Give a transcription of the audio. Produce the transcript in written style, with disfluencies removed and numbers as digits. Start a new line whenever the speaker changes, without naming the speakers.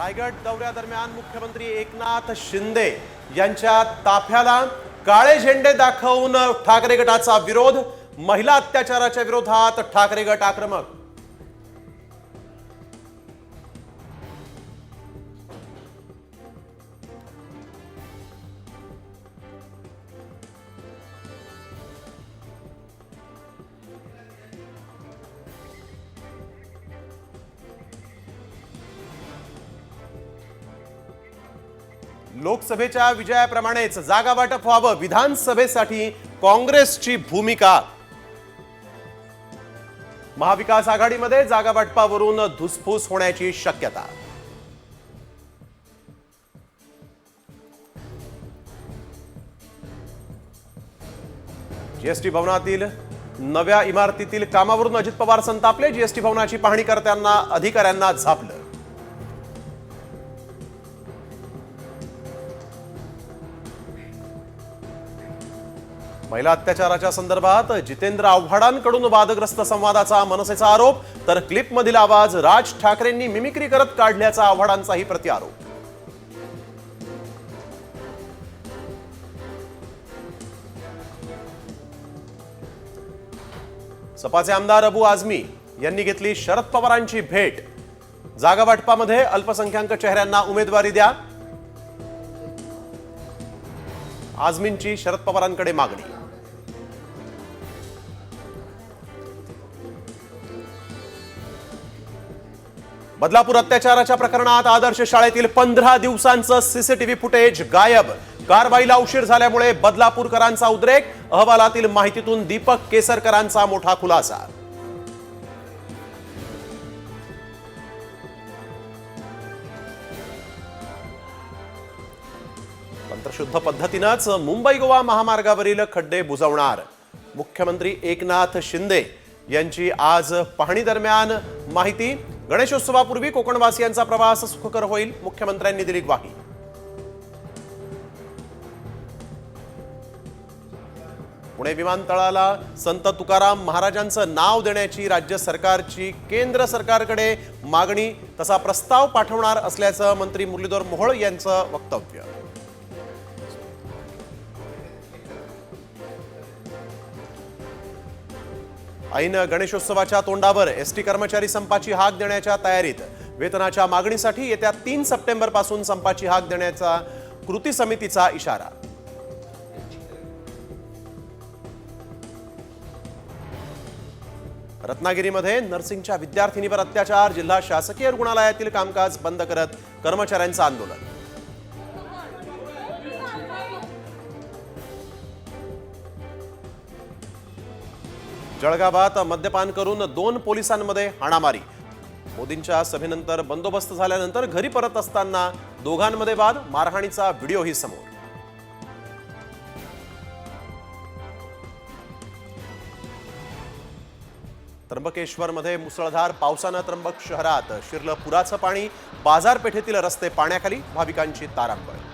रायगड दौऱ्यादरम्यान मुख्यमंत्री एकनाथ शिंदे यांच्या ताफ्याला काळे झेंडे दाखवून ठाकरे गटाचा विरोध। महिला अत्याचाराच्या विरोधात ठाकरे गट आक्रमक। लोकसभेच्या विजयाप्रमाणेच जागा वाटप व्हावं, विधानसभेसाठी काँग्रेसची भूमिका। महाविकास आघाडीमध्ये जागा वाटपावरून धुसफूस होण्याची शक्यता। जीएसटी भवनातील नव्या इमारतीतील कामावरून अजित पवार संतापले। जीएसटी भवनाची पाहणी करताना अधिकाऱ्यांना झापलं। महिला अत्याचाराच्या संदर्भात जितेंद्र आव्हाडांकडून वादग्रस्त संवादाचा मनसेचा आरोप, तर क्लिपमधील आवाज राज ठाकरेंनी मिमिक्री करत काढल्याचा आव्हाडांचाही प्रतिआरोप। सपाचे आमदार अबू आझमी यांनी घेतली शरद पवारांची भेट। जागा वाटपामध्ये अल्पसंख्याक चेहऱ्यांना उमेदवारी द्या, आझमींची शरद पवारांकडे मागणी। बदलापूर अत्याचाराच्या प्रकरणात आदर्श शाळेतील 15 दिवसांचं सीसीटीव्ही फुटेज गायब। कारवाईला उशीर झाल्यामुळे बदलापूरकरांचा उद्रेक। अहवालातील माहितीतून दीपक केसरकरांचा मोठा खुलासा। तंत्रशुद्ध पद्धतीनेच मुंबई गोवा महामार्गावरील खड्डे बुजवणार। मुख्यमंत्री एकनाथ शिंदे यांची आज पाहणी दरम्यान माहिती। गणेशोत्सवापूर्वी कोकणवासियांचा प्रवास सुखकर होईल, मुख्यमंत्र्यांनी दिली ग्वाही। पुणे विमानतळाला संत तुकाराम महाराजांचं नाव देण्याची राज्य सरकारची केंद्र सरकारकडे मागणी, तसा प्रस्ताव पाठवणार असल्याचं मंत्री मुरलीधर मोहोळ यांचं वक्तव्य। ऐन गणेशोत्सवाच्या तोंडावर एसटी कर्मचारी संपाची हाक देण्याच्या तयारीत। वेतनाच्या मागणीसाठी येत्या 3 सप्टेंबर पासून संपाची हाक देण्याचा कृती समितीचा इशारा। रत्नागिरीमध्ये नर्सिंगच्या विद्यार्थिनीवर अत्याचार। जिल्हा शासकीय रुग्णालयातील कामकाज बंद करत कर्मचाऱ्यांचं आंदोलन। जळगावात मद्यपान करून 2 पोलिसांमध्ये हाणामारी। मोदींच्या सभेनंतर बंदोबस्त झाल्यानंतर घरी परत असताना दोघांमध्ये वाद, मारहाणीचा व्हिडिओही समोर। त्र्यंबकेश्वरमध्ये मुसळधार पावसानं त्र्यंबक शहरात शिरलं पुराचं पाणी। बाजारपेठेतील रस्ते पाण्याखाली, भाविकांची तारांबळ।